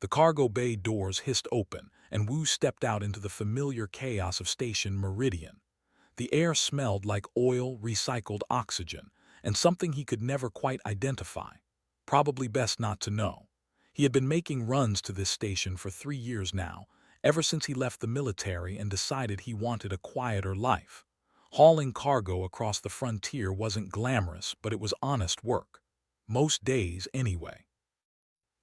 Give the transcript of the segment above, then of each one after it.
The cargo bay doors hissed open, and Wu stepped out into the familiar chaos of Station Meridian. The air smelled like oil, recycled oxygen, and something he could never quite identify. Probably best not to know. He had been making runs to this station for 3 years now, ever since he left the military and decided he wanted a quieter life. Hauling cargo across the frontier wasn't glamorous, but it was honest work. Most days, anyway.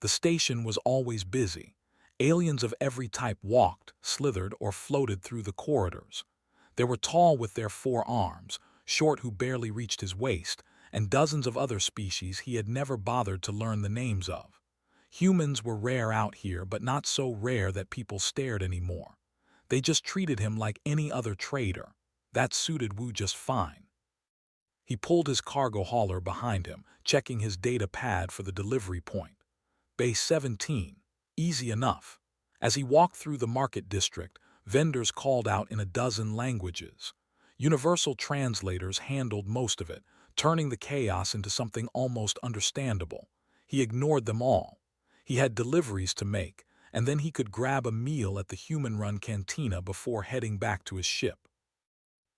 The station was always busy. Aliens of every type walked, slithered, or floated through the corridors. There were tall with their 4 arms, short who barely reached his waist, and dozens of other species he had never bothered to learn the names of. Humans were rare out here, but not so rare that people stared anymore. They just treated him like any other trader. That suited Wu just fine. He pulled his cargo hauler behind him, checking his data pad for the delivery point. Base 17. Easy enough. As he walked through the market district, vendors called out in a dozen languages. Universal translators handled most of it, turning the chaos into something almost understandable. He ignored them all. He had deliveries to make, and then he could grab a meal at the human-run cantina before heading back to his ship.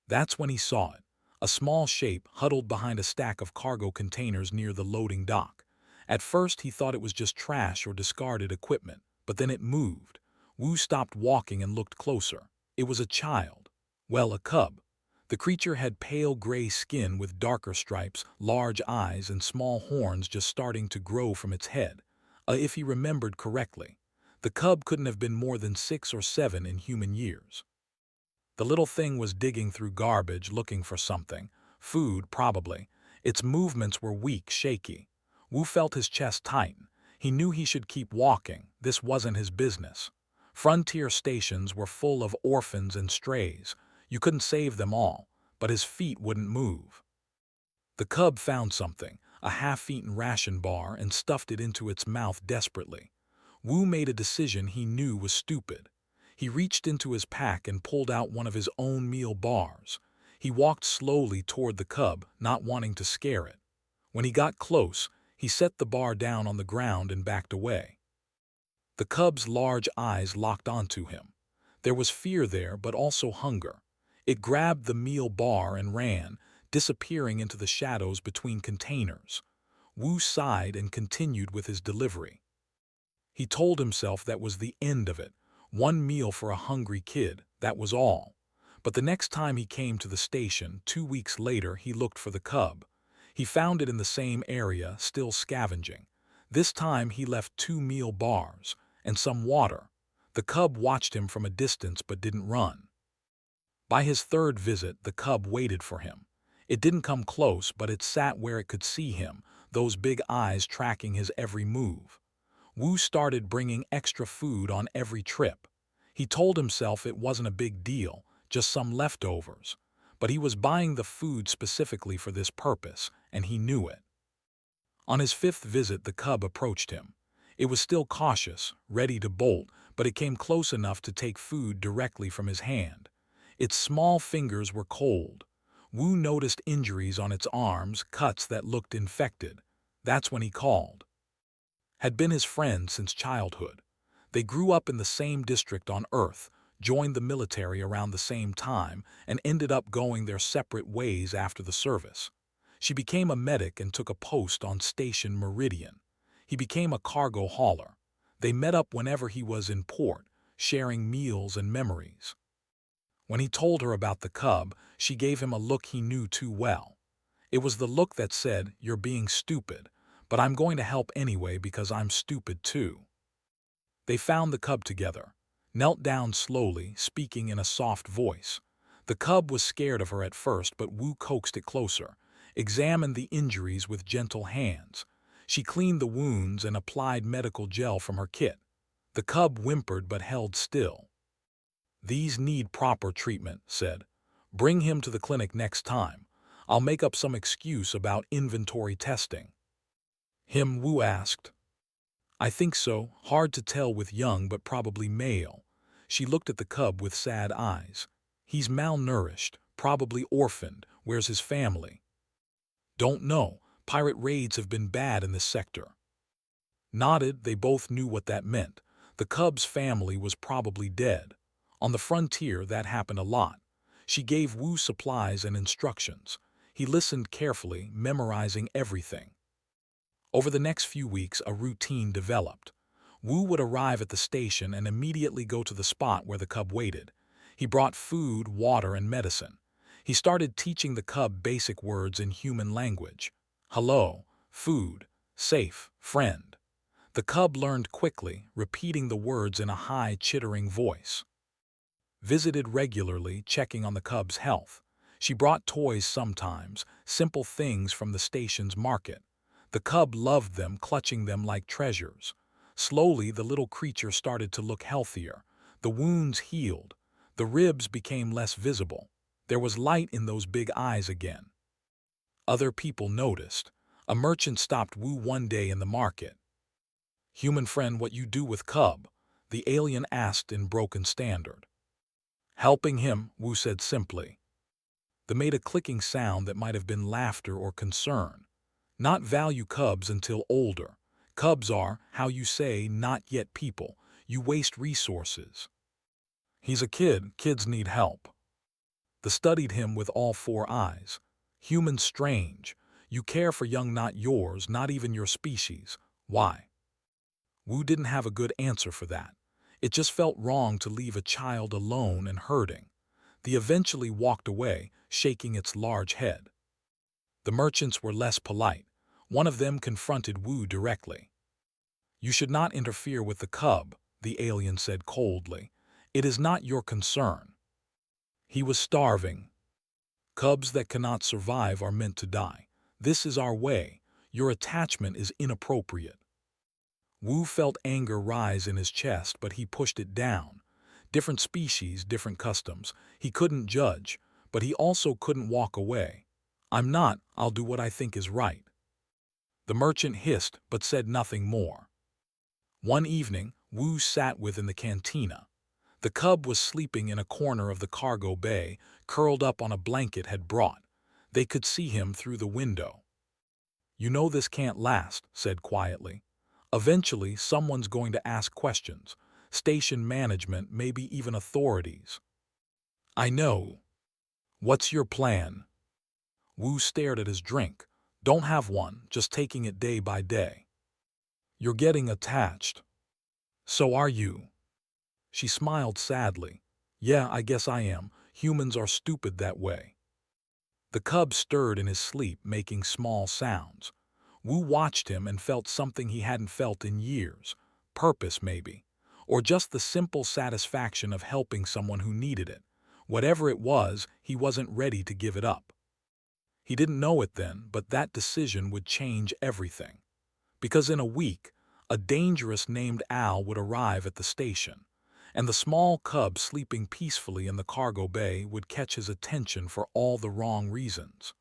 That's when he saw it, a small shape huddled behind a stack of cargo containers near the loading dock. At first he thought it was just trash or discarded equipment, but then it moved. Wu stopped walking and looked closer. It was a child. Well, a cub. The creature had pale gray skin with darker stripes, large eyes, and small horns just starting to grow from its head. If he remembered correctly, the cub couldn't have been more than 6 or 7 in human years. The little thing was digging through garbage looking for something. Food, probably. Its movements were weak, shaky. Wu felt his chest tighten. He knew he should keep walking. This wasn't his business. Frontier stations were full of orphans and strays. You couldn't save them all, but his feet wouldn't move. The cub found something, a half-eaten ration bar, and stuffed it into its mouth desperately. Wu made a decision he knew was stupid. He reached into his pack and pulled out one of his own meal bars. He walked slowly toward the cub, not wanting to scare it. When he got close, he set the bar down on the ground and backed away. The cub's large eyes locked onto him. There was fear there, but also hunger. It grabbed the meal bar and ran, disappearing into the shadows between containers. Wu sighed and continued with his delivery. He told himself that was the end of it. One meal for a hungry kid, that was all. But the next time he came to the station, 2 weeks later, he looked for the cub. He found it in the same area, still scavenging. This time he left 2 meal bars and some water. The cub watched him from a distance but didn't run. By his 3rd visit, the cub waited for him. It didn't come close, but it sat where it could see him, those big eyes tracking his every move. Wu started bringing extra food on every trip. He told himself it wasn't a big deal, just some leftovers. But he was buying the food specifically for this purpose, and he knew it. On his 5th visit, the cub approached him. It was still cautious, ready to bolt, but it came close enough to take food directly from his hand. Its small fingers were cold. Wu noticed injuries on its arms, cuts that looked infected. That's when he called. Had been his friend since childhood. They grew up in the same district on Earth, joined the military around the same time, and ended up going their separate ways after the service. She became a medic and took a post on Station Meridian. He became a cargo hauler. They met up whenever he was in port, sharing meals and memories. When he told her about the cub, she gave him a look he knew too well. It was the look that said, "You're being stupid, but I'm going to help anyway because I'm stupid too." They found the cub together, knelt down slowly, speaking in a soft voice. The cub was scared of her at first, but Wu coaxed it closer, examined the injuries with gentle hands. She cleaned the wounds and applied medical gel from her kit. The cub whimpered but held still. "These need proper treatment," said. "Bring him to the clinic next time. I'll make up some excuse about inventory testing." Him, Wu asked. "I think so. Hard to tell with young, but probably male." She looked at the cub with sad eyes. "He's malnourished, probably orphaned. Where's his family?" "Don't know. Pirate raids have been bad in this sector." Nodded, they both knew what that meant. The cub's family was probably dead. On the frontier, that happened a lot. She gave Wu supplies and instructions. He listened carefully, memorizing everything. Over the next few weeks, a routine developed. Wu would arrive at the station and immediately go to the spot where the cub waited. He brought food, water, and medicine. He started teaching the cub basic words in human language. Hello, food, safe, friend. The cub learned quickly, repeating the words in a high, chittering voice. Visited regularly, checking on the cub's health. She brought toys sometimes, simple things from the station's market. The cub loved them, clutching them like treasures. Slowly, the little creature started to look healthier. The wounds healed. The ribs became less visible. There was light in those big eyes again. Other people noticed. A merchant stopped Wu one day in the market. "Human friend, what you do with cub?" the alien asked in broken standard. "Helping him," Wu said simply. They made a clicking sound that might have been laughter or concern. "Not value cubs until older. Cubs are, how you say, not yet people. You waste resources." "He's a kid. Kids need help." They studied him with all four eyes. "Humans strange. You care for young, not yours, not even your species. Why?" Wu didn't have a good answer for that. It just felt wrong to leave a child alone and hurting. They eventually walked away, shaking its large head. The merchants were less polite. One of them confronted Wu directly. "You should not interfere with the cub," the alien said coldly. "It is not your concern. He was starving. Cubs that cannot survive are meant to die. This is our way. Your attachment is inappropriate." Wu felt anger rise in his chest, but he pushed it down. Different species, different customs. He couldn't judge, but he also couldn't walk away. I'll do what I think is right." The merchant hissed, but said nothing more. One evening, Wu sat within the cantina. The cub was sleeping in a corner of the cargo bay, curled up on a blanket had brought. They could see him through the window. "You know this can't last," said quietly. "Eventually, someone's going to ask questions. Station management, maybe even authorities." "I know. What's your plan?" Wu stared at his drink. "Don't have one, just taking it day by day." "You're getting attached." "So are you." She smiled sadly. "Yeah, I guess I am. Humans are stupid that way." The cub stirred in his sleep, making small sounds. Wu watched him and felt something he hadn't felt in years. Purpose, maybe. Or just the simple satisfaction of helping someone who needed it. Whatever it was, he wasn't ready to give it up. He didn't know it then, but that decision would change everything. Because in a week, a dangerous named Al would arrive at the station, and the small cub sleeping peacefully in the cargo bay would catch his attention for all the wrong reasons.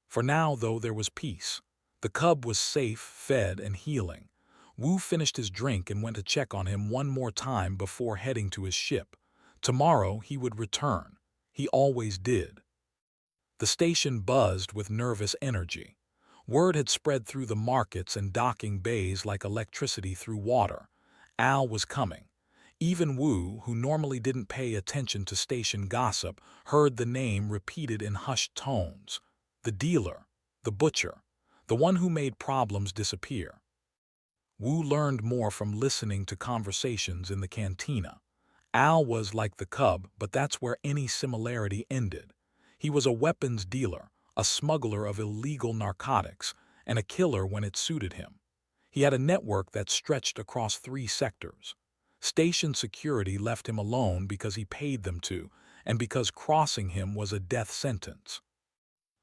For now, though, there was peace. The cub was safe, fed, and healing. Wu finished his drink and went to check on him one more time before heading to his ship. Tomorrow he would return. He always did. The station buzzed with nervous energy. Word had spread through the markets and docking bays like electricity through water. Al was coming. Even Wu, who normally didn't pay attention to station gossip, heard the name repeated in hushed tones. The dealer, the butcher, the one who made problems disappear. Wu learned more from listening to conversations in the cantina. Al was like the cub, but that's where any similarity ended. He was a weapons dealer, a smuggler of illegal narcotics, and a killer when it suited him. He had a network that stretched across 3 sectors. Station security left him alone because he paid them to, and because crossing him was a death sentence.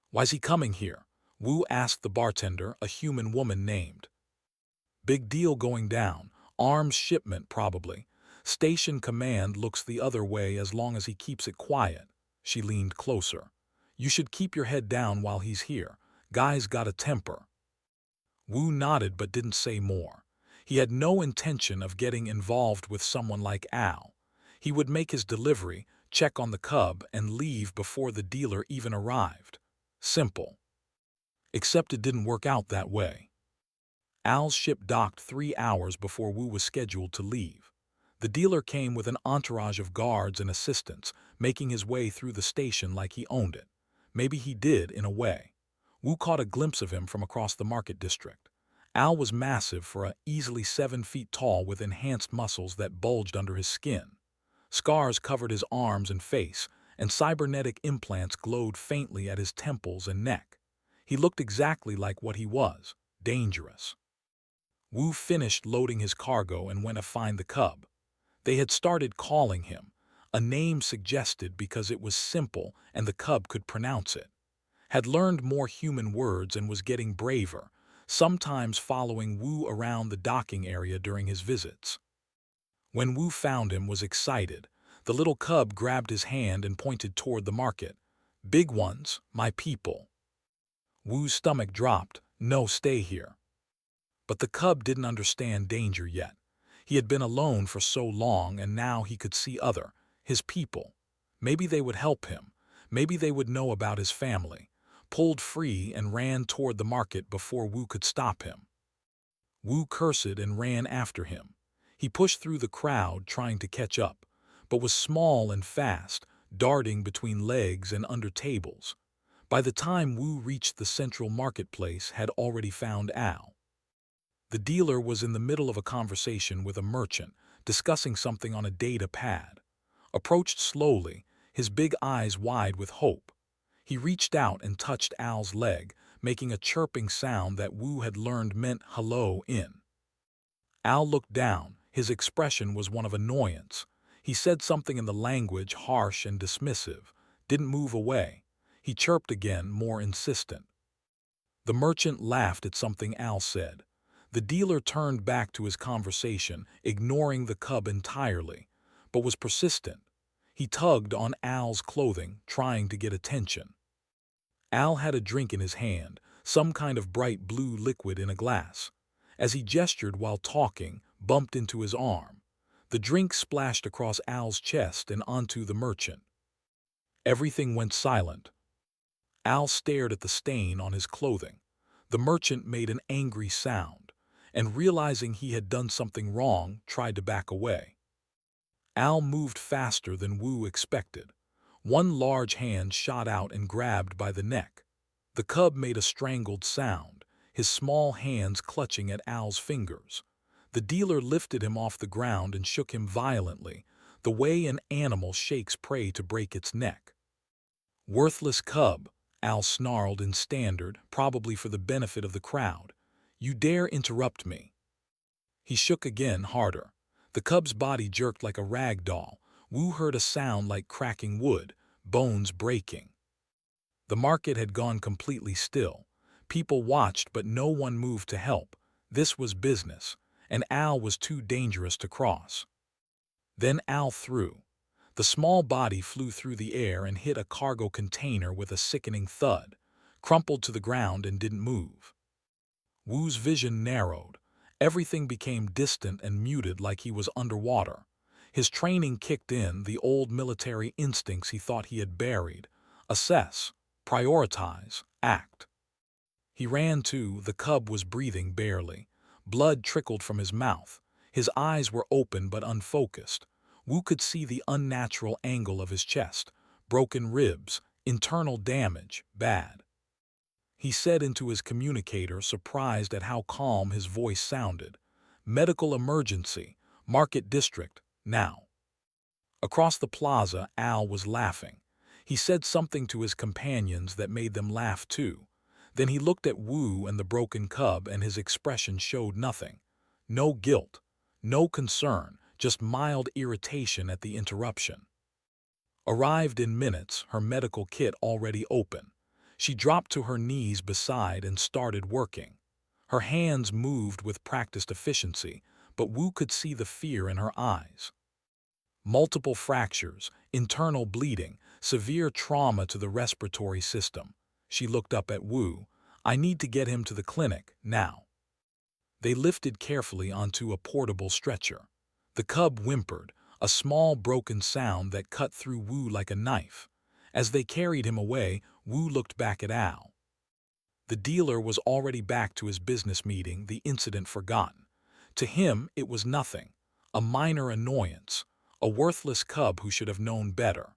"Why's he coming here?" Wu asked the bartender, a human woman named. "Big deal going down. Arms shipment, probably. Station command looks the other way as long as he keeps it quiet." She leaned closer. "You should keep your head down while he's here. Guy's got a temper." Wu nodded but didn't say more. He had no intention of getting involved with someone like Al. He would make his delivery, check on the cub, and leave before the dealer even arrived. Simple. Except it didn't work out that way. Al's ship docked 3 hours before Wu was scheduled to leave. The dealer came with an entourage of guards and assistants, making his way through the station like he owned it. Maybe he did, in a way. Wu caught a glimpse of him from across the market district. Al was massive for a easily 7 feet tall with enhanced muscles that bulged under his skin. Scars covered his arms and face, and cybernetic implants glowed faintly at his temples and neck. He looked exactly like what he was, dangerous. Wu finished loading his cargo and went to find the cub. They had started calling him, a name suggested because it was simple and the cub could pronounce it. Had learned more human words and was getting braver, sometimes following Wu around the docking area during his visits. When Wu found him, was excited. The little cub grabbed his hand and pointed toward the market. "Big ones, my people." Wu's stomach dropped. "No, stay here." But the cub didn't understand danger yet. He had been alone for so long, and now he could see his people. Maybe they would help him. Maybe they would know about his family. Pulled free and ran toward the market before Wu could stop him. Wu cursed and ran after him. He pushed through the crowd, trying to catch up, but was small and fast, darting between legs and under tables. By the time Wu reached the central marketplace, had already found Al. The dealer was in the middle of a conversation with a merchant, discussing something on a data pad. Approached slowly, his big eyes wide with hope. He reached out and touched Al's leg, making a chirping sound that Wu had learned meant hello in. Al looked down. His expression was one of annoyance. He said something in the language, harsh and dismissive, didn't move away. He chirped again, more insistent. The merchant laughed at something Al said. The dealer turned back to his conversation, ignoring the cub entirely, but was persistent. He tugged on Al's clothing, trying to get attention. Al had a drink in his hand, some kind of bright blue liquid in a glass. As he gestured while talking, bumped into his arm. The drink splashed across Al's chest and onto the merchant. Everything went silent. Al stared at the stain on his clothing. The merchant made an angry sound, and realizing he had done something wrong, tried to back away. Al moved faster than Wu expected. One large hand shot out and grabbed by the neck. The cub made a strangled sound, his small hands clutching at Al's fingers. The dealer lifted him off the ground and shook him violently, the way an animal shakes prey to break its neck. "Worthless cub," Al snarled in standard, probably for the benefit of the crowd. "You dare interrupt me." He shook again, harder. The cub's body jerked like a rag doll. Wu heard a sound like cracking wood, bones breaking. The market had gone completely still. People watched, but no one moved to help. This was business, and Al was too dangerous to cross. Then Al threw. The small body flew through the air and hit a cargo container with a sickening thud, crumpled to the ground and didn't move. Wu's vision narrowed. Everything became distant and muted, like he was underwater. His training kicked in, the old military instincts he thought he had buried. Assess, prioritize, act. He ran too. The cub was breathing barely. Blood trickled from his mouth. His eyes were open but unfocused. Wu could see the unnatural angle of his chest. Broken ribs, internal damage, bad. He said into his communicator, surprised at how calm his voice sounded. "Medical emergency, market district, now." Across the plaza, Al was laughing. He said something to his companions that made them laugh too. Then he looked at Wu and the broken cub, and his expression showed nothing. No guilt, no concern, just mild irritation at the interruption. Arrived in minutes, her medical kit already open. She dropped to her knees beside and started working. Her hands moved with practiced efficiency, but Wu could see the fear in her eyes. Multiple fractures, internal bleeding, severe trauma to the respiratory system. She looked up at Wu. "I need to get him to the clinic, now." They lifted carefully onto a portable stretcher. The cub whimpered, a small broken sound that cut through Wu like a knife. As they carried him away, Wu looked back at Al. The dealer was already back to his business meeting, the incident forgotten. To him, it was nothing. A minor annoyance, a worthless cub who should have known better.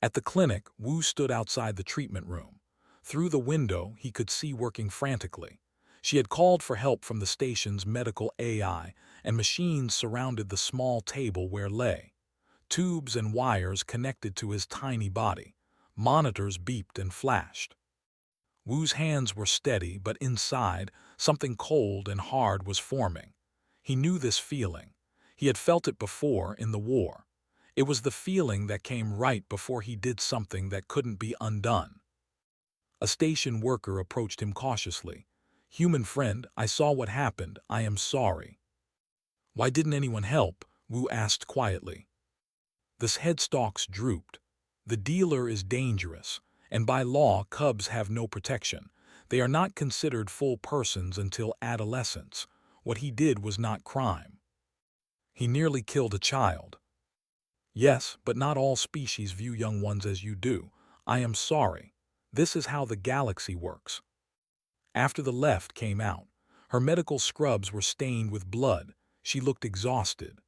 At the clinic, Wu stood outside the treatment room. Through the window, he could see working frantically. She had called for help from the station's medical AI, and machines surrounded the small table where lay. Tubes and wires connected to his tiny body. Monitors beeped and flashed. Wu's hands were steady, but inside, something cold and hard was forming. He knew this feeling. He had felt it before in the war. It was the feeling that came right before he did something that couldn't be undone. A station worker approached him cautiously. "Human friend, I saw what happened. I am sorry." "Why didn't anyone help?" Wu asked quietly. The headstalks drooped. "The dealer is dangerous, and by law cubs have no protection. They are not considered full persons until adolescence. What he did was not crime. He nearly killed a child." "Yes, but not all species view young ones as you do. I am sorry. This is how the galaxy works." After the left came out, her medical scrubs were stained with blood. She looked exhausted.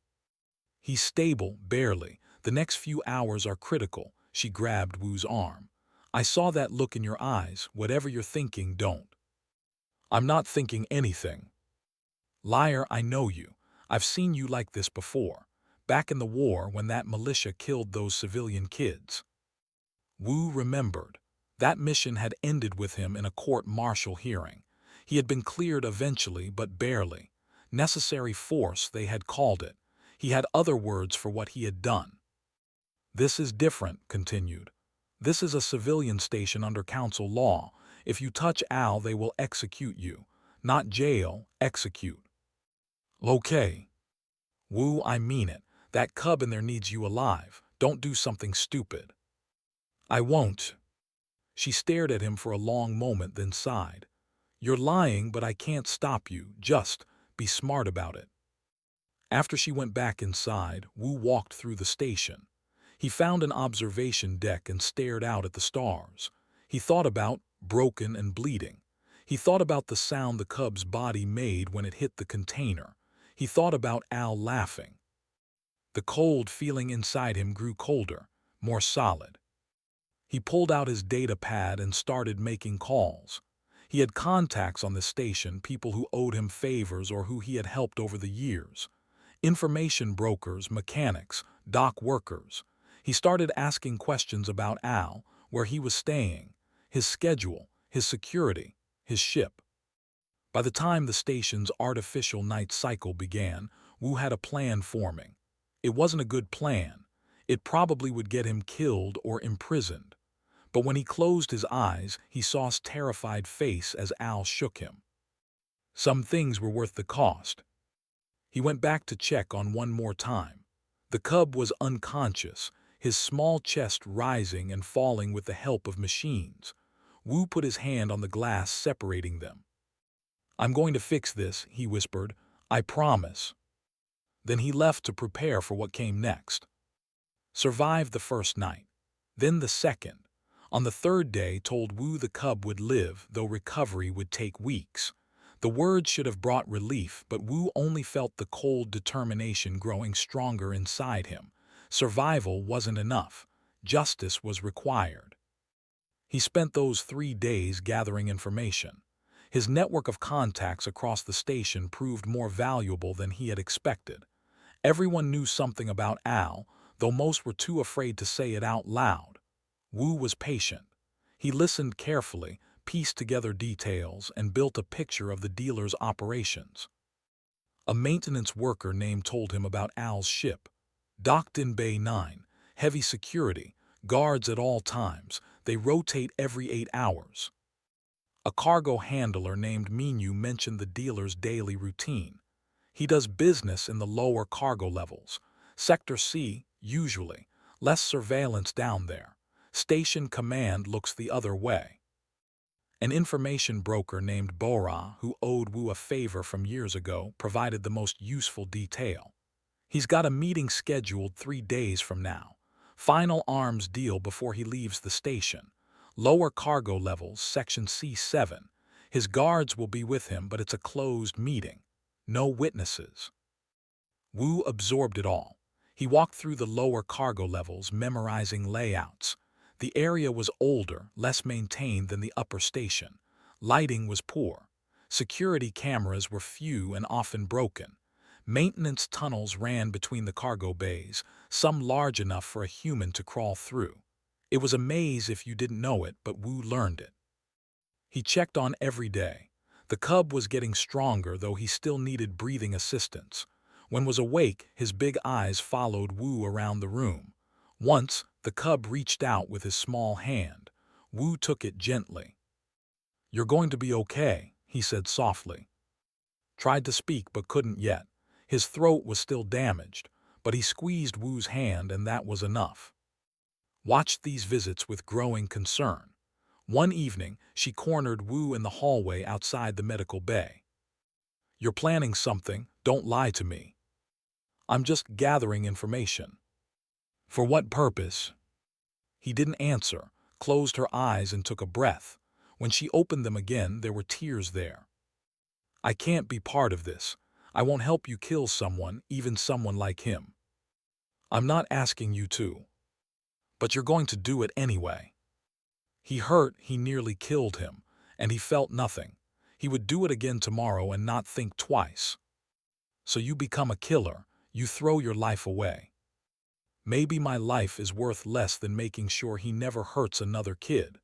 "He's stable, barely. The next few hours are critical." She grabbed Wu's arm. "I saw that look in your eyes. Whatever you're thinking, don't." "I'm not thinking anything." "Liar, I know you. I've seen you like this before. Back in the war when that militia killed those civilian kids." Wu remembered. That mission had ended with him in a court-martial hearing. He had been cleared eventually, but barely. Necessary force, they had called it. He had other words for what he had done. "This is different," continued. "This is a civilian station under council law. If you touch Al, they will execute you. Not jail, execute." "Okay." "Wu, I mean it. That cub in there needs you alive. Don't do something stupid." "I won't." She stared at him for a long moment, then sighed. "You're lying, but I can't stop you. Just be smart about it." After she went back inside, Wu walked through the station. He found an observation deck and stared out at the stars. He thought about broken and bleeding. He thought about the sound the cub's body made when it hit the container. He thought about Al laughing. The cold feeling inside him grew colder, more solid. He pulled out his data pad and started making calls. He had contacts on the station, people who owed him favors or who he had helped over the years. Information brokers, mechanics, dock workers. He started asking questions about Al, where he was staying, his schedule, his security, his ship. By the time the station's artificial night cycle began, Wu had a plan forming. It wasn't a good plan. It probably would get him killed or imprisoned. But when he closed his eyes, he saw his terrified face as Al shook him. Some things were worth the cost. He went back to check on one more time. The cub was unconscious, his small chest rising and falling with the help of machines. Wu put his hand on the glass separating them. "I'm going to fix this," he whispered. "I promise." Then he left to prepare for what came next. Survived the first night. Then the second. On the third day told Wu the cub would live, though recovery would take weeks. The words should have brought relief, but Wu only felt the cold determination growing stronger inside him. Survival wasn't enough. Justice was required. He spent those 3 days gathering information. His network of contacts across the station proved more valuable than he had expected. Everyone knew something about Al, though most were too afraid to say it out loud. Wu was patient. He listened carefully, pieced together details, and built a picture of the dealer's operations. A maintenance worker name told him about Al's ship. Docked in Bay 9, heavy security, guards at all times, they rotate every 8 hours. A cargo handler named Minyu mentioned the dealer's daily routine. He does business in the lower cargo levels. Sector C, usually. Less surveillance down there. Station command looks the other way. An information broker named Bora, who owed Wu a favor from years ago, provided the most useful detail. He's got a meeting scheduled 3 days from now. Final arms deal before he leaves the station. Lower cargo levels, section C7. His guards will be with him, but it's a closed meeting. No witnesses. Wu absorbed it all. He walked through the lower cargo levels, memorizing layouts. The area was older, less maintained than the upper station. Lighting was poor. Security cameras were few and often broken. Maintenance tunnels ran between the cargo bays, some large enough for a human to crawl through. It was a maze if you didn't know it, but Wu learned it. He checked on every day. The cub was getting stronger, though he still needed breathing assistance. When was awake, his big eyes followed Wu around the room. Once, the cub reached out with his small hand. Wu took it gently. "You're going to be okay," he said softly. Tried to speak but couldn't yet. His throat was still damaged, but he squeezed Wu's hand and that was enough. Watched these visits with growing concern. One evening, she cornered Wu in the hallway outside the medical bay. "You're planning something, don't lie to me." "I'm just gathering information." "For what purpose?" He didn't answer, closed her eyes and took a breath. When she opened them again, there were tears there. "I can't be part of this. I won't help you kill someone, even someone like him." "I'm not asking you to." "But you're going to do it anyway." He hurt, he nearly killed him, and he felt nothing. He would do it again tomorrow and not think twice. "So you become a killer, you throw your life away." "Maybe my life is worth less than making sure he never hurts another kid."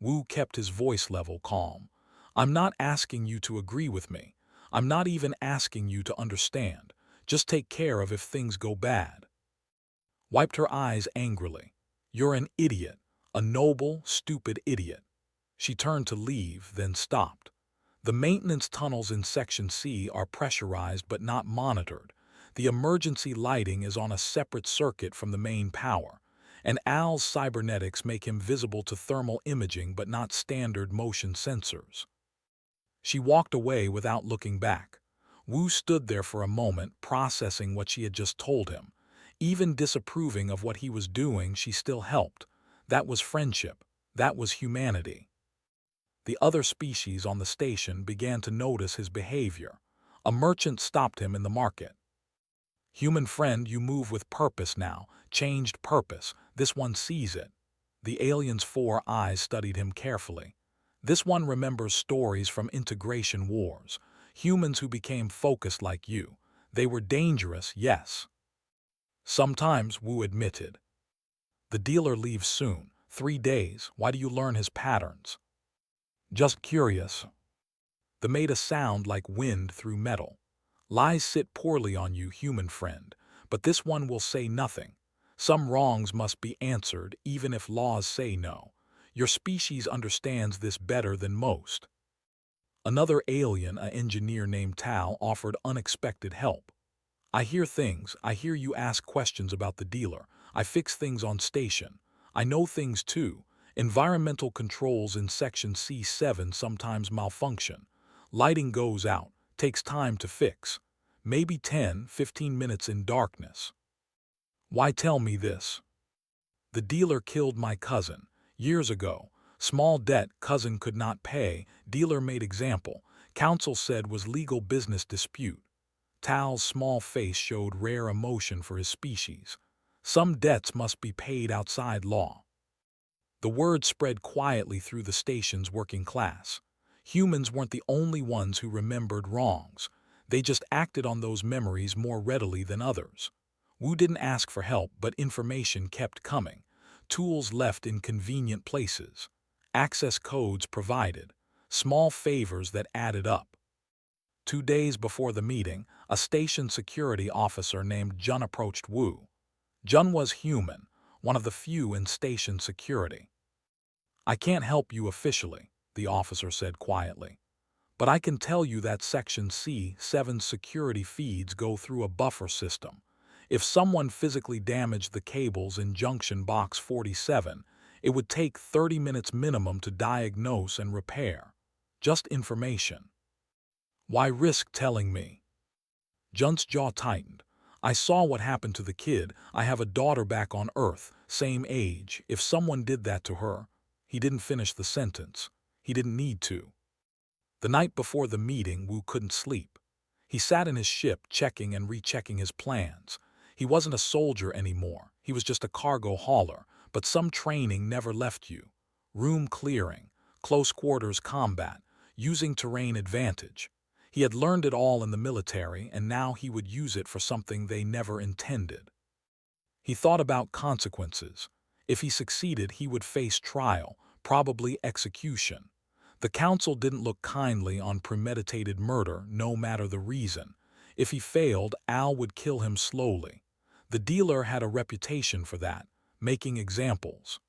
Wu kept his voice level, calm. "I'm not asking you to agree with me. I'm not even asking you to understand. Just take care of if things go bad." Wiped her eyes angrily. "You're an idiot, a noble, stupid idiot." She turned to leave, then stopped. The maintenance tunnels in Section C are pressurized but not monitored. The emergency lighting is on a separate circuit from the main power, and Al's cybernetics make him visible to thermal imaging but not standard motion sensors. She walked away without looking back. Wu stood there for a moment, processing what she had just told him. Even disapproving of what he was doing, she still helped. That was friendship. That was humanity. The other species on the station began to notice his behavior. A merchant stopped him in the market. "Human friend, you move with purpose now. Changed purpose. This one sees it." The alien's 4 eyes studied him carefully. "This one remembers stories from integration wars. Humans who became focused like you. They were dangerous, yes." "Sometimes," Wu admitted. "The dealer leaves soon. 3 days. Why do you learn his patterns?" "Just curious." They made a sound like wind through metal. "Lies sit poorly on you, human friend, but this one will say nothing. Some wrongs must be answered, even if laws say no. Your species understands this better than most." Another alien, an engineer named Tal, offered unexpected help. "I hear things. I hear you ask questions about the dealer. I fix things on station. I know things too. Environmental controls in Section C7 sometimes malfunction. Lighting goes out, takes time to fix. Maybe 10, 15 minutes in darkness." "Why tell me this?" "The dealer killed my cousin. Years ago. Small debt, cousin could not pay. Dealer made example. Council said was legal business dispute." Tal's small face showed rare emotion for his species. "Some debts must be paid outside law." The word spread quietly through the station's working class. Humans weren't the only ones who remembered wrongs. They just acted on those memories more readily than others. Wu didn't ask for help, but information kept coming. Tools left in convenient places. Access codes provided. Small favors that added up. 2 days before the meeting, a station security officer named Jun approached Wu. Jun was human, one of the few in station security. "I can't help you officially," the officer said quietly. "But I can tell you that Section C7 security feeds go through a buffer system. If someone physically damaged the cables in Junction Box 47, it would take 30 minutes minimum to diagnose and repair. Just information." "Why risk telling me?" Jun's jaw tightened. "I saw what happened to the kid. I have a daughter back on Earth, same age. If someone did that to her—" He didn't finish the sentence. He didn't need to. The night before the meeting, Wu couldn't sleep. He sat in his ship, checking and rechecking his plans. He wasn't a soldier anymore. He was just a cargo hauler, but some training never left you. Room clearing, close quarters combat, using terrain advantage. He had learned it all in the military, and now he would use it for something they never intended. He thought about consequences. If he succeeded, he would face trial, probably execution. The council didn't look kindly on premeditated murder, no matter the reason. If he failed, Al would kill him slowly. The dealer had a reputation for that, making examples.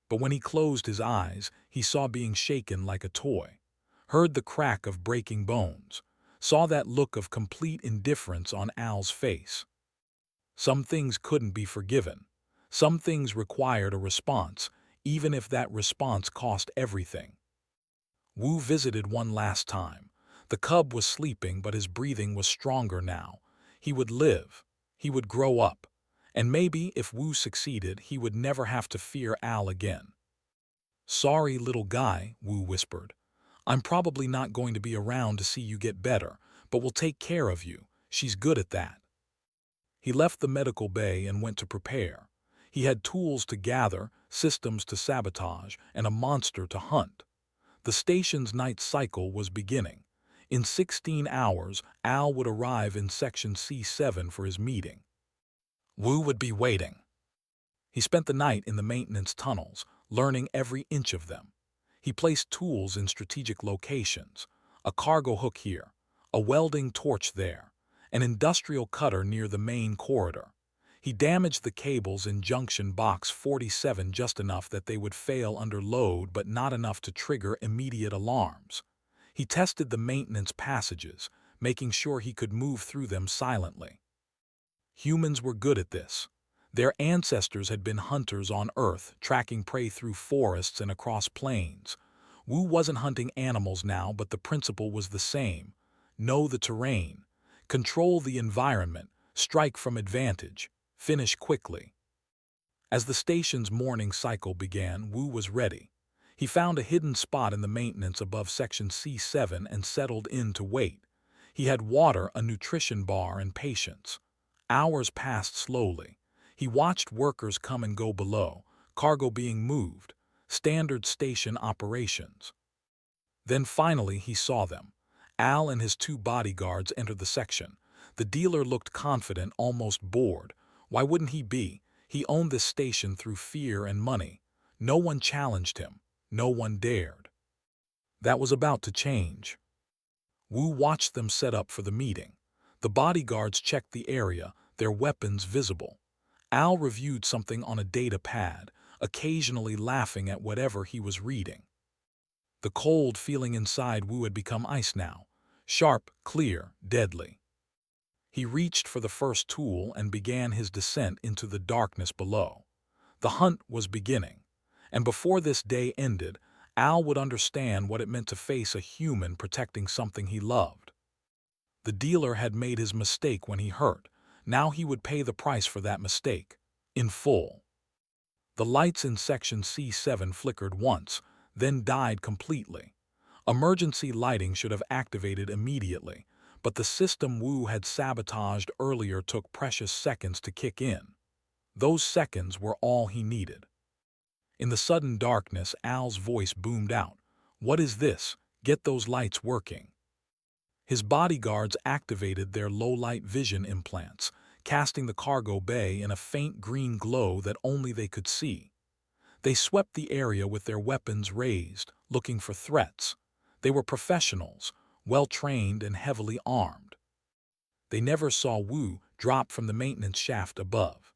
But when he closed his eyes, he saw being shaken like a toy, heard the crack of breaking bones, saw that look of complete indifference on Al's face. Some things couldn't be forgiven. Some things required a response, even if that response cost everything. Wu visited one last time. The cub was sleeping, but his breathing was stronger now. He would live. He would grow up. And maybe, if Wu succeeded, he would never have to fear Al again. "Sorry, little guy," Wu whispered. "I'm probably not going to be around to see you get better, but we'll take care of you. She's good at that." He left the medical bay and went to prepare. He had tools to gather, systems to sabotage, and a monster to hunt. The station's night cycle was beginning. In 16 hours, Al would arrive in Section C7 for his meeting. Wu would be waiting. He spent the night in the maintenance tunnels, learning every inch of them. He placed tools in strategic locations, a cargo hook here, a welding torch there, an industrial cutter near the main corridor. He damaged the cables in Junction Box 47 just enough that they would fail under load, but not enough to trigger immediate alarms. He tested the maintenance passages, making sure he could move through them silently. Humans were good at this. Their ancestors had been hunters on Earth, tracking prey through forests and across plains. Wu wasn't hunting animals now, but the principle was the same. Know the terrain. Control the environment. Strike from advantage. Finish quickly. As the station's morning cycle began, Wu was ready. He found a hidden spot in the maintenance above Section C7 and settled in to wait. He had water, a nutrition bar, and patience. Hours passed slowly. He watched workers come and go below, cargo being moved, standard station operations. Then finally he saw them. Al and his 2 bodyguards entered the section. The dealer looked confident, almost bored. Why wouldn't he be? He owned this station through fear and money. No one challenged him. No one dared. That was about to change. Wu watched them set up for the meeting. The bodyguards checked the area, their weapons visible. Al reviewed something on a data pad, occasionally laughing at whatever he was reading. The cold feeling inside Wu had become ice now, sharp, clear, deadly. He reached for the first tool and began his descent into the darkness below. The hunt was beginning, and before this day ended, Al would understand what it meant to face a human protecting something he loved. The dealer had made his mistake when he hurt. Now he would pay the price for that mistake, in full. The lights in Section C7 flickered once, then died completely. Emergency lighting should have activated immediately, but the system Wu had sabotaged earlier took precious seconds to kick in. Those seconds were all he needed. In the sudden darkness, Al's voice boomed out. "What is this? Get those lights working." His bodyguards activated their low-light vision implants, casting the cargo bay in a faint green glow that only they could see. They swept the area with their weapons raised, looking for threats. They were professionals, well-trained and heavily armed. They never saw Wu drop from the maintenance shaft above.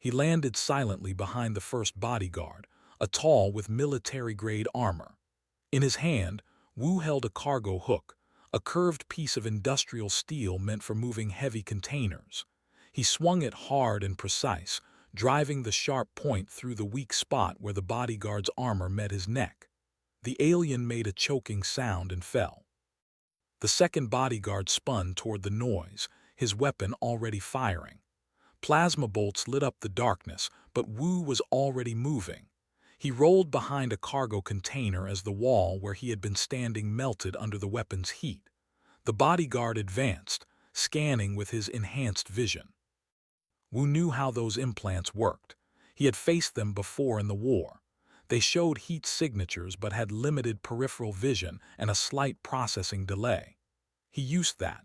He landed silently behind the first bodyguard, a tall with military-grade armor. In his hand, Wu held a cargo hook, a curved piece of industrial steel meant for moving heavy containers. He swung it hard and precise, driving the sharp point through the weak spot where the bodyguard's armor met his neck. The alien made a choking sound and fell. The second bodyguard spun toward the noise, his weapon already firing. Plasma bolts lit up the darkness, but Wu was already moving. He rolled behind a cargo container as the wall where he had been standing melted under the weapon's heat. The bodyguard advanced, scanning with his enhanced vision. Wu knew how those implants worked. He had faced them before in the war. They showed heat signatures but had limited peripheral vision and a slight processing delay. He used that.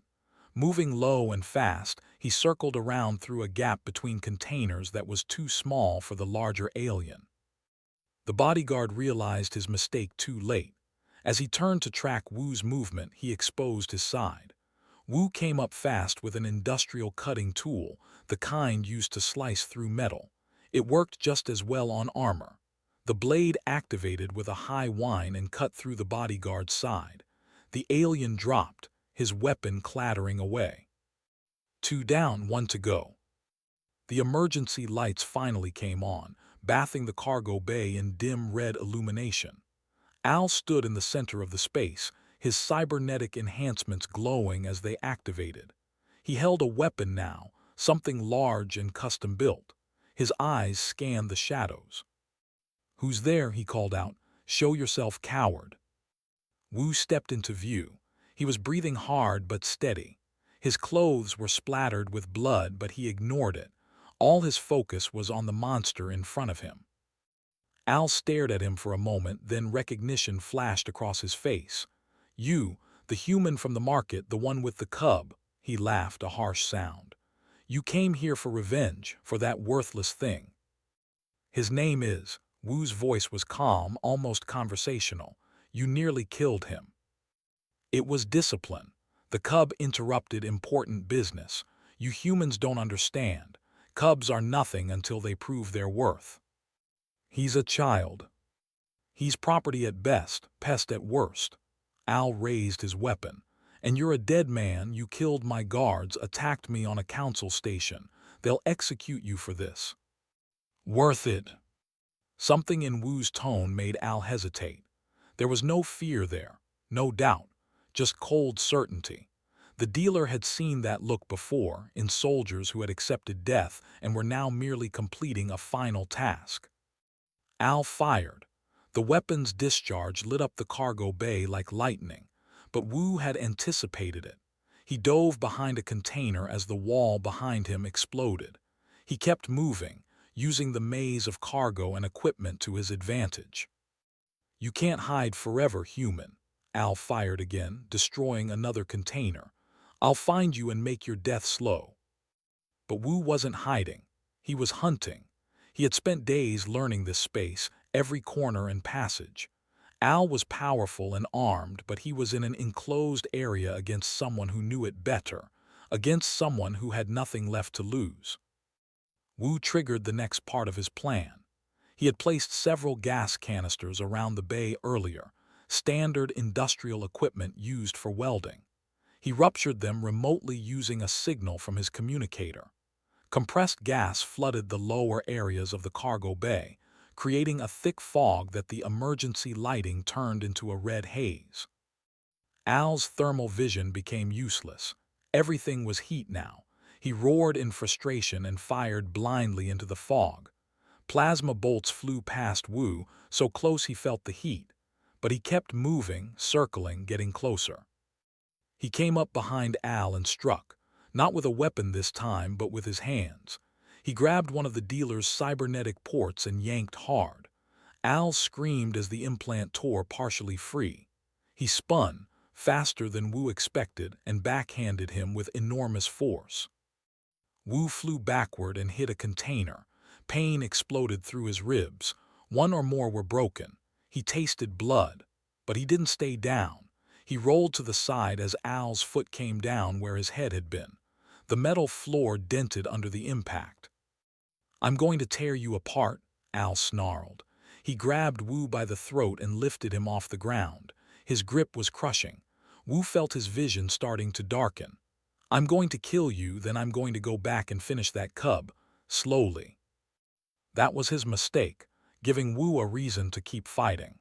Moving low and fast, he circled around through a gap between containers that was too small for the larger alien. The bodyguard realized his mistake too late. As he turned to track Wu's movement, he exposed his side. Wu came up fast with an industrial cutting tool, the kind used to slice through metal. It worked just as well on armor. The blade activated with a high whine and cut through the bodyguard's side. The alien dropped, his weapon clattering away. 2 down, 1 to go. The emergency lights finally came on, bathing the cargo bay in dim red illumination. Al stood in the center of the space, his cybernetic enhancements glowing as they activated. He held a weapon now, something large and custom-built. His eyes scanned the shadows. "Who's there?" he called out. "Show yourself, coward." Wu stepped into view. He was breathing hard but steady. His clothes were splattered with blood, but he ignored it. All his focus was on the monster in front of him. Al stared at him for a moment, then recognition flashed across his face. "You, the human from the market, the one with the cub," he laughed, a harsh sound. "You came here for revenge, for that worthless thing." "His name is," Wu's voice was calm, almost conversational. "You nearly killed him." "It was discipline." The cub interrupted important business. "You humans don't understand. Cubs are nothing until they prove their worth. He's a child. He's property at best, pest at worst." Al raised his weapon. "And you're a dead man. You killed my guards, attacked me on a council station. They'll execute you for this." "Worth it." Something in Wu's tone made Al hesitate. There was no fear there, no doubt, just cold certainty. The dealer had seen that look before, in soldiers who had accepted death and were now merely completing a final task. Al fired. The weapon's discharge lit up the cargo bay like lightning, but Wu had anticipated it. He dove behind a container as the wall behind him exploded. He kept moving, using the maze of cargo and equipment to his advantage. "You can't hide forever, human." Al fired again, destroying another container. "I'll find you and make your death slow." But Wu wasn't hiding. He was hunting. He had spent days learning this space, every corner and passage. Al was powerful and armed, but he was in an enclosed area against someone who knew it better, against someone who had nothing left to lose. Wu triggered the next part of his plan. He had placed several gas canisters around the bay earlier, standard industrial equipment used for welding. He ruptured them remotely using a signal from his communicator. Compressed gas flooded the lower areas of the cargo bay, creating a thick fog that the emergency lighting turned into a red haze. Al's thermal vision became useless. Everything was heat now. He roared in frustration and fired blindly into the fog. Plasma bolts flew past Wu, so close he felt the heat, but he kept moving, circling, getting closer. He came up behind Al and struck, not with a weapon this time, but with his hands. He grabbed one of the dealer's cybernetic ports and yanked hard. Al screamed as the implant tore partially free. He spun, faster than Wu expected, and backhanded him with enormous force. Wu flew backward and hit a container. Pain exploded through his ribs. One or more were broken. He tasted blood, but he didn't stay down. He rolled to the side as Al's foot came down where his head had been. The metal floor dented under the impact. "I'm going to tear you apart," Al snarled. He grabbed Wu by the throat and lifted him off the ground. His grip was crushing. Wu felt his vision starting to darken. "I'm going to kill you, then I'm going to go back and finish that cub, slowly." That was his mistake, giving Wu a reason to keep fighting.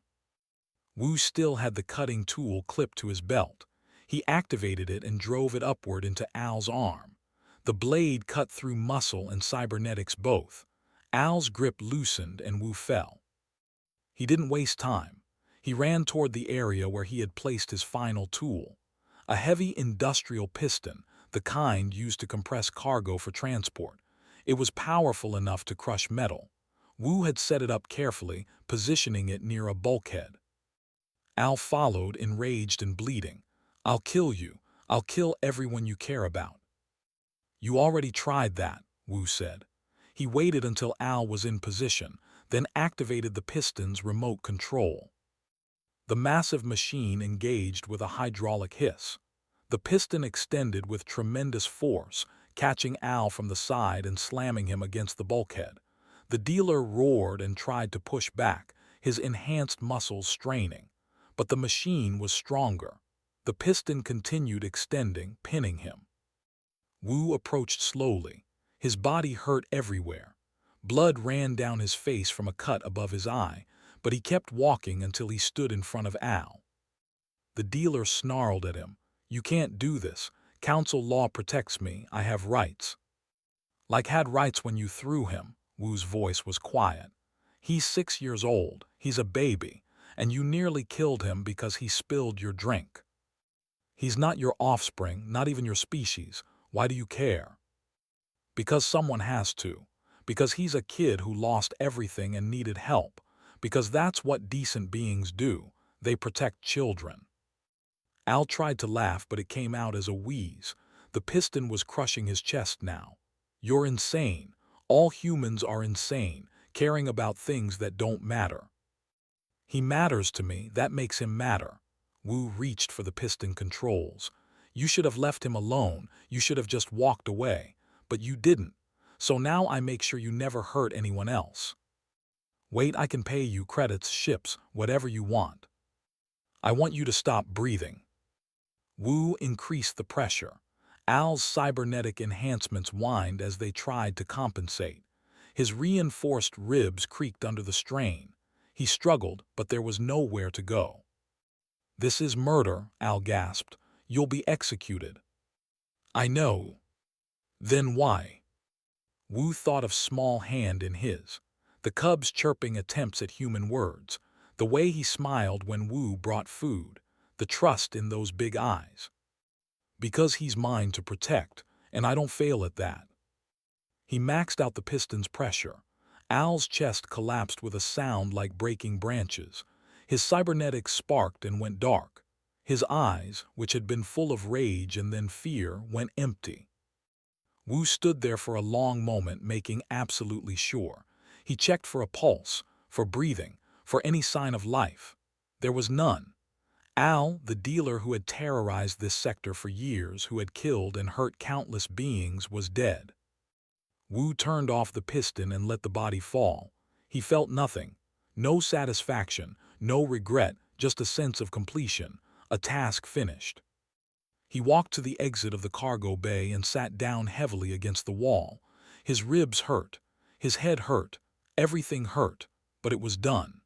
Wu still had the cutting tool clipped to his belt. He activated it and drove it upward into Al's arm. The blade cut through muscle and cybernetics both. Al's grip loosened and Wu fell. He didn't waste time. He ran toward the area where he had placed his final tool. A heavy industrial piston, the kind used to compress cargo for transport. It was powerful enough to crush metal. Wu had set it up carefully, positioning it near a bulkhead. Al followed, enraged and bleeding. "I'll kill you. I'll kill everyone you care about." "You already tried that," Wu said. He waited until Al was in position, then activated the piston's remote control. The massive machine engaged with a hydraulic hiss. The piston extended with tremendous force, catching Al from the side and slamming him against the bulkhead. The dealer roared and tried to push back, his enhanced muscles straining. But the machine was stronger. The piston continued extending, pinning him. Wu approached slowly. His body hurt everywhere. Blood ran down his face from a cut above his eye, but he kept walking until he stood in front of Al. The dealer snarled at him. "You can't do this. Council law protects me. I have rights." "Like had rights when you threw him." Wu's voice was quiet. "He's 6 years old. He's a baby. And you nearly killed him because he spilled your drink. He's not your offspring, not even your species. Why do you care?" "Because someone has to. Because he's a kid who lost everything and needed help. Because that's what decent beings do. They protect children." Al tried to laugh, but it came out as a wheeze. The piston was crushing his chest now. "You're insane. All humans are insane, caring about things that don't matter." "He matters to me. That makes him matter." Wu reached for the piston controls. "You should have left him alone. You should have just walked away. But you didn't. So now I make sure you never hurt anyone else. Wait, I can pay you credits, ships, whatever you want. I want you to stop breathing." Wu increased the pressure. Al's cybernetic enhancements whined as they tried to compensate. His reinforced ribs creaked under the strain. He struggled, but there was nowhere to go. "This is murder," Al gasped. "You'll be executed." "I know." "Then why?" Wu thought of small hand in his. The cub's chirping attempts at human words. The way he smiled when Wu brought food. The trust in those big eyes. "Because he's mine to protect, and I don't fail at that." He maxed out the piston's pressure. Al's chest collapsed with a sound like breaking branches. His cybernetics sparked and went dark. His eyes, which had been full of rage and then fear, went empty. Wu stood there for a long moment, making absolutely sure. He checked for a pulse, for breathing, for any sign of life. There was none. Al, the dealer who had terrorized this sector for years, who had killed and hurt countless beings, was dead. Wu turned off the piston and let the body fall. He felt nothing. No satisfaction, no regret, just a sense of completion, a task finished. He walked to the exit of the cargo bay and sat down heavily against the wall. His ribs hurt. His head hurt. Everything hurt. But it was done.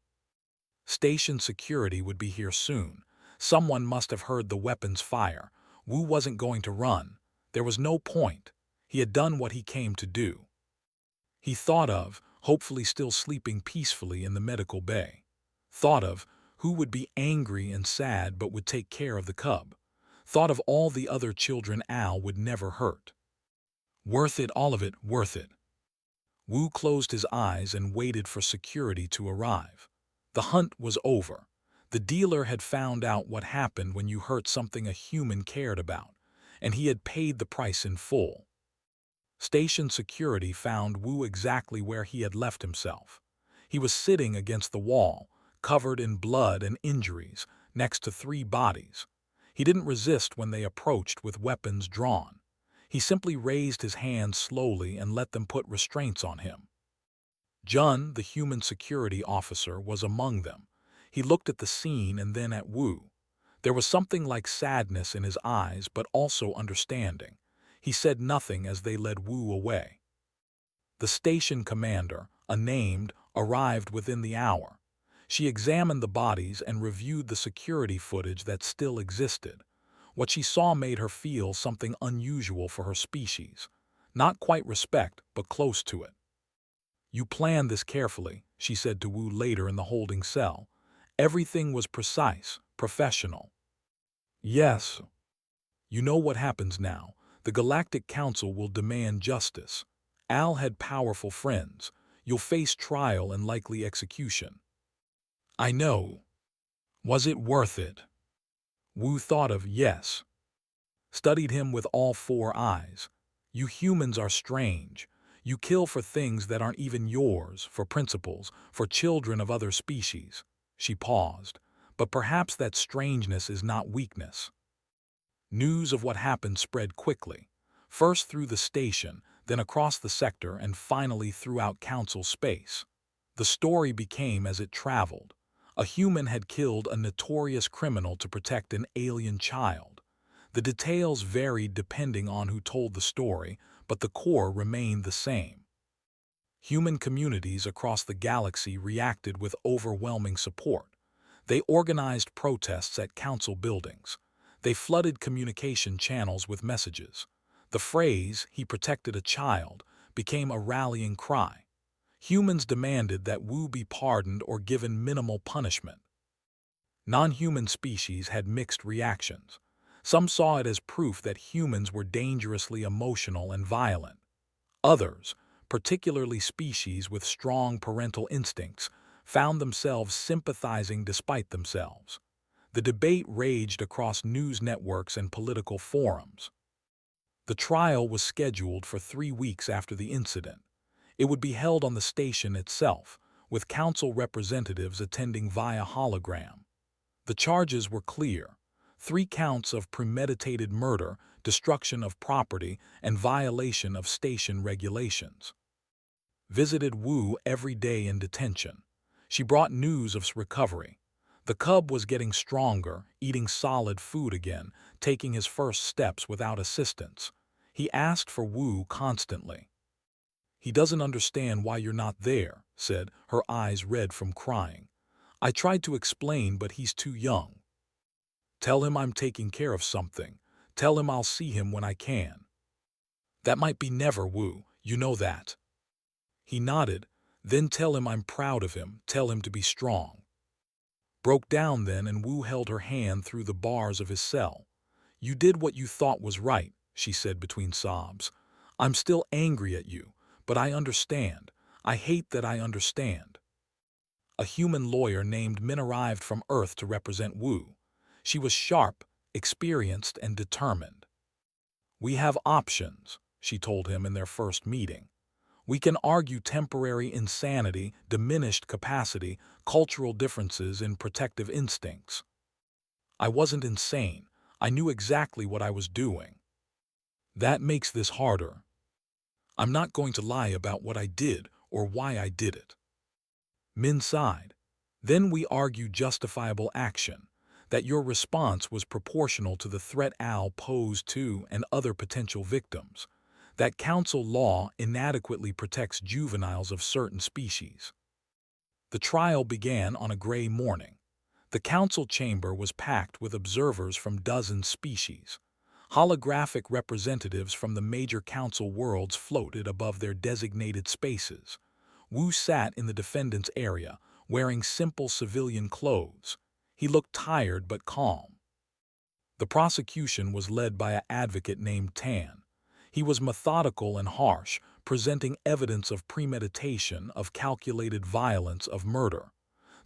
Station security would be here soon. Someone must have heard the weapons fire. Wu wasn't going to run. There was no point. He had done what he came to do. He thought of, hopefully still sleeping peacefully in the medical bay. Thought of who would be angry and sad but would take care of the cub. Thought of all the other children Al would never hurt. Worth it, all of it, worth it. Wu closed his eyes and waited for security to arrive. The hunt was over. The dealer had found out what happened when you hurt something a human cared about, and he had paid the price in full. Station security found Wu exactly where he had left himself. He was sitting against the wall, covered in blood and injuries, next to 3 bodies. He didn't resist when they approached with weapons drawn. He simply raised his hands slowly and let them put restraints on him. Jun, the human security officer, was among them. He looked at the scene and then at Wu. There was something like sadness in his eyes, but also understanding. He said nothing as they led Wu away. The station commander, unnamed, arrived within the hour. She examined the bodies and reviewed the security footage that still existed. What she saw made her feel something unusual for her species. Not quite respect, but close to it. "You planned this carefully," she said to Wu later in the holding cell. "Everything was precise, professional." "Yes." You know what happens now. The Galactic Council will demand justice. Al had powerful friends. You'll face trial and likely execution. I know. Was it worth it? Wu thought of yes. Studied him with all four eyes. You humans are strange. You kill for things that aren't even yours, for principles, for children of other species. She paused. But perhaps that strangeness is not weakness. News of what happened spread quickly, first through the station, then across the sector, and finally throughout Council space. The story became as it traveled. A human had killed a notorious criminal to protect an alien child. The details varied depending on who told the story, but the core remained the same. Human communities across the galaxy reacted with overwhelming support. They organized protests at council buildings. They flooded communication channels with messages. The phrase, "he protected a child," became a rallying cry. Humans demanded that Wu be pardoned or given minimal punishment. Non-human species had mixed reactions. Some saw it as proof that humans were dangerously emotional and violent. Others, particularly species with strong parental instincts, found themselves sympathizing despite themselves. The debate raged across news networks and political forums. The trial was scheduled for 3 weeks after the incident. It would be held on the station itself, with council representatives attending via hologram. The charges were clear: 3 counts of premeditated murder, destruction of property, and violation of station regulations. Visited Wu every day in detention. She brought news of his recovery. The cub was getting stronger, eating solid food again, taking his first steps without assistance. He asked for Wu constantly. "He doesn't understand why you're not there," said, her eyes red from crying. "I tried to explain, but he's too young. Tell him I'm taking care of something. Tell him I'll see him when I can." "That might be never, Wu, you know that." He nodded. "Then tell him I'm proud of him. Tell him to be strong." Broke down then, and Wu held her hand through the bars of his cell. "You did what you thought was right," she said between sobs. "I'm still angry at you, but I understand. I hate that I understand." A human lawyer named Min arrived from Earth to represent Wu. She was sharp, experienced, and determined. "We have options," she told him in their first meeting. "We can argue temporary insanity, diminished capacity, cultural differences in protective instincts." "I wasn't insane. I knew exactly what I was doing." "That makes this harder. I'm not going to lie about what I did or why I did it." Min sighed. "Then we argue justifiable action, that your response was proportional to the threat Al posed to and other potential victims, that council law inadequately protects juveniles of certain species." The trial began on a gray morning. The council chamber was packed with observers from dozens species. Holographic representatives from the major council worlds floated above their designated spaces. Wu sat in the defendant's area, wearing simple civilian clothes. He looked tired but calm. The prosecution was led by an advocate named Tan. He was methodical and harsh, presenting evidence of premeditation, of calculated violence, of murder.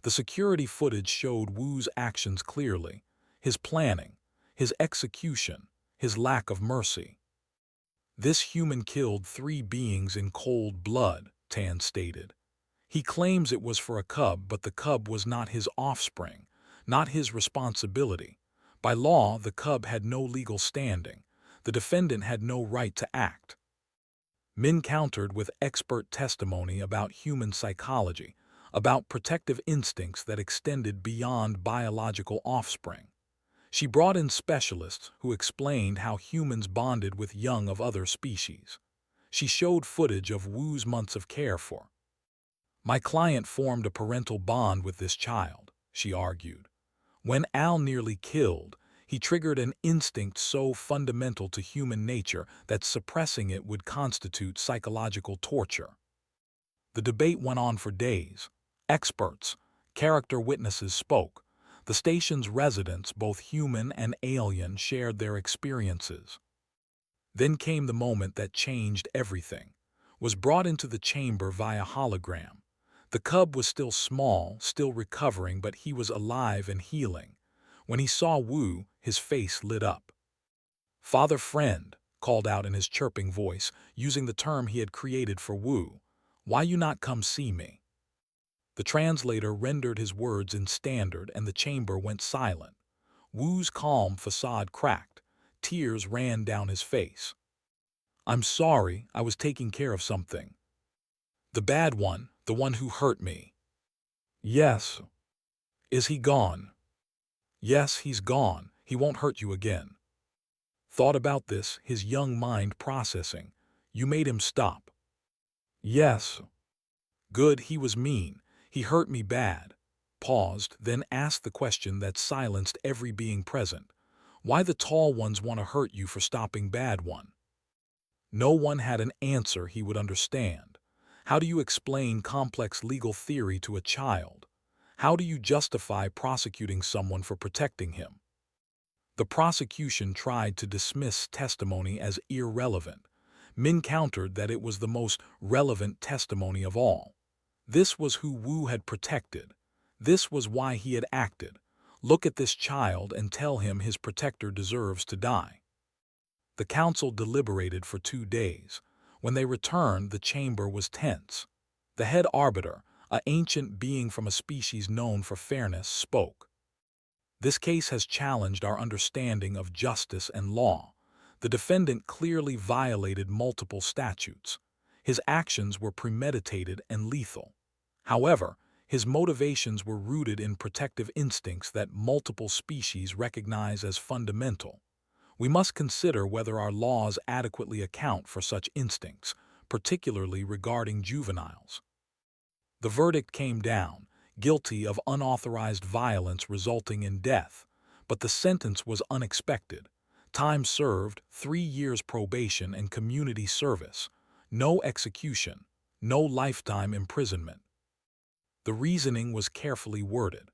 The security footage showed Wu's actions clearly: his planning, his execution, his lack of mercy. "This human killed 3 beings in cold blood," Tan stated. "He claims it was for a cub, but the cub was not his offspring, not his responsibility. By law, the cub had no legal standing. The defendant had no right to act." Min countered with expert testimony about human psychology, about protective instincts that extended beyond biological offspring. She brought in specialists who explained how humans bonded with young of other species. She showed footage of Wu's months of care for. "My client formed a parental bond with this child," she argued. "When Al nearly killed, he triggered an instinct so fundamental to human nature that suppressing it would constitute psychological torture." The debate went on for days. Experts, character witnesses spoke. The station's residents, both human and alien, shared their experiences. Then came the moment that changed everything. Was brought into the chamber via hologram. The cub was still small, still recovering, but he was alive and healing. When he saw Wu, his face lit up. "Father friend," called out in his chirping voice, using the term he had created for Wu, "why you not come see me?" The translator rendered his words in standard, and the chamber went silent. Wu's calm facade cracked. Tears ran down his face. "I'm sorry, I was taking care of something. The bad one, the one who hurt me." "Yes." "Is he gone?" "Yes, he's gone. He won't hurt you again." Thought about this, his young mind processing. "You made him stop." "Yes." "Good, he was mean. He hurt me bad." Paused, then asked the question that silenced every being present. "Why the tall ones want to hurt you for stopping bad one?" No one had an answer he would understand. How do you explain complex legal theory to a child? How do you justify prosecuting someone for protecting him? The prosecution tried to dismiss testimony as irrelevant. Min countered that it was the most relevant testimony of all. This was who Wu had protected. This was why he had acted. Look at this child and tell him his protector deserves to die. The council deliberated for 2 days. When they returned, the chamber was tense. The head arbiter, an ancient being from a species known for fairness, spoke. "This case has challenged our understanding of justice and law. The defendant clearly violated multiple statutes. His actions were premeditated and lethal. However, his motivations were rooted in protective instincts that multiple species recognize as fundamental. We must consider whether our laws adequately account for such instincts, particularly regarding juveniles." The verdict came down, guilty of unauthorized violence resulting in death, but the sentence was unexpected. Time served, 3 years probation and community service. No execution, no lifetime imprisonment. The reasoning was carefully worded.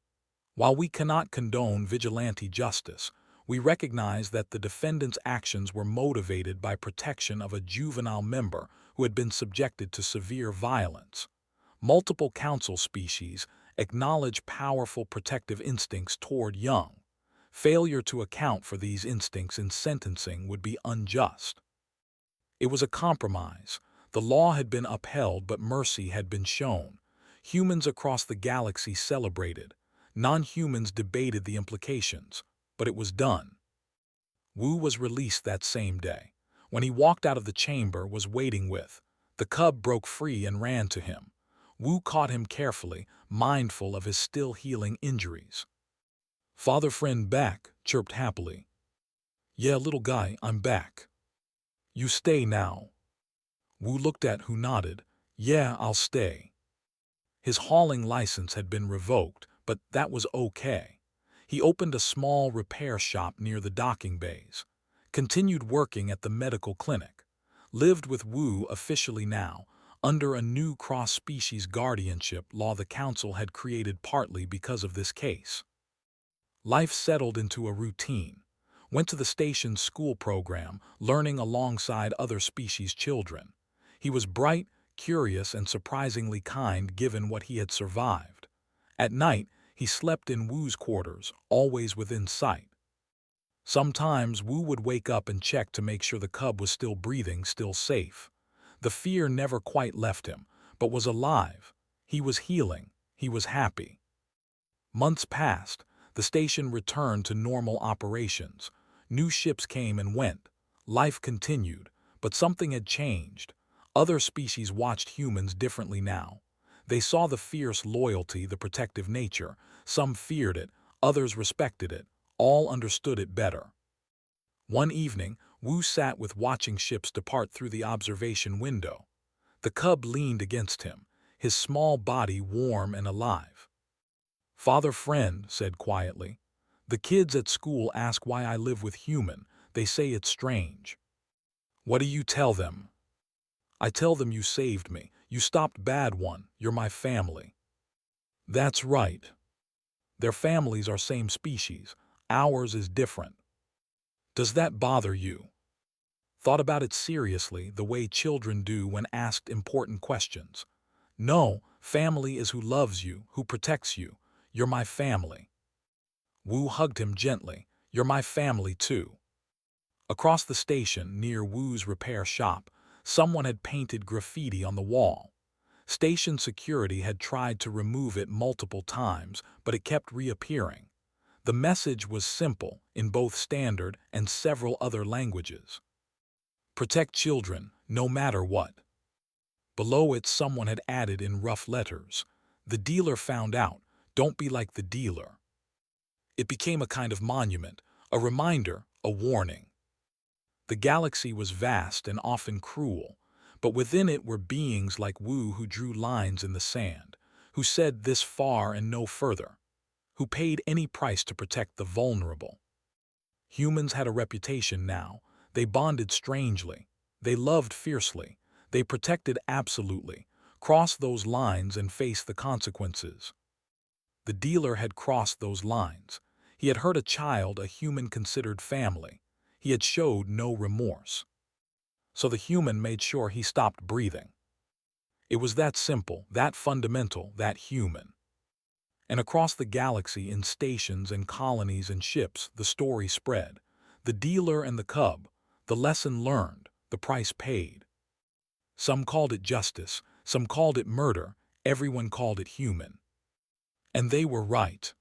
While we cannot condone vigilante justice, we recognize that the defendant's actions were motivated by protection of a juvenile member who had been subjected to severe violence. Multiple council species acknowledge powerful protective instincts toward young. Failure to account for these instincts in sentencing would be unjust. It was a compromise. The law had been upheld, but mercy had been shown. Humans across the galaxy celebrated. Non-humans debated the implications, but it was done. Wu was released that same day. When he walked out of the chamber, was waiting with. The cub broke free and ran to him. Wu caught him carefully, mindful of his still healing injuries. "Father friend back," chirped happily. "Yeah, little guy, I'm back. You stay now." Wu looked at who nodded. "Yeah, I'll stay." His hauling license had been revoked, but that was okay. He opened a small repair shop near the docking bays. Continued working at the medical clinic. Lived with Wu officially now, under a new cross-species guardianship law the council had created partly because of this case. Life settled into a routine. Went to the station's school program, learning alongside other species' children. He was bright, curious, and surprisingly kind given what he had survived. At night, he slept in Wu's quarters, always within sight. Sometimes Wu would wake up and check to make sure the cub was still breathing, still safe. The fear never quite left him, but was alive. He was healing. He was happy. Months passed. The station returned to normal operations. New ships came and went. Life continued, but something had changed. Other species watched humans differently now. They saw the fierce loyalty, the protective nature. Some feared it, others respected it. All understood it better. One evening, Wu sat with watching ships depart through the observation window. The cub leaned against him, his small body warm and alive. "Father friend," said quietly, "the kids at school ask why I live with human. They say it's strange." "What do you tell them?" "I tell them you saved me. You stopped bad one. You're my family." "That's right." Their families are same species. Ours is different. Does that bother you? Thought about it seriously, the way children do when asked important questions. No, family is who loves you, who protects you. You're my family. Wu hugged him gently. You're my family too. Across the station, near Wu's repair shop, someone had painted graffiti on the wall. Station security had tried to remove it multiple times, but it kept reappearing. The message was simple, in both standard and several other languages. Protect children, no matter what. Below it, someone had added in rough letters, "The dealer found out, don't be like the dealer." It became a kind of monument, a reminder, a warning. The galaxy was vast and often cruel, but within it were beings like Wu who drew lines in the sand, who said this far and no further, who paid any price to protect the vulnerable. Humans had a reputation now. They bonded strangely. They loved fiercely. They protected absolutely, crossed those lines and faced the consequences. The dealer had crossed those lines. He had hurt a child a human considered family. He had showed no remorse. So the human made sure he stopped breathing. It was that simple, that fundamental, that human. And across the galaxy, in stations and colonies and ships, the story spread. The dealer and the cub, the lesson learned, the price paid. Some called it justice, some called it murder, everyone called it human. And they were right.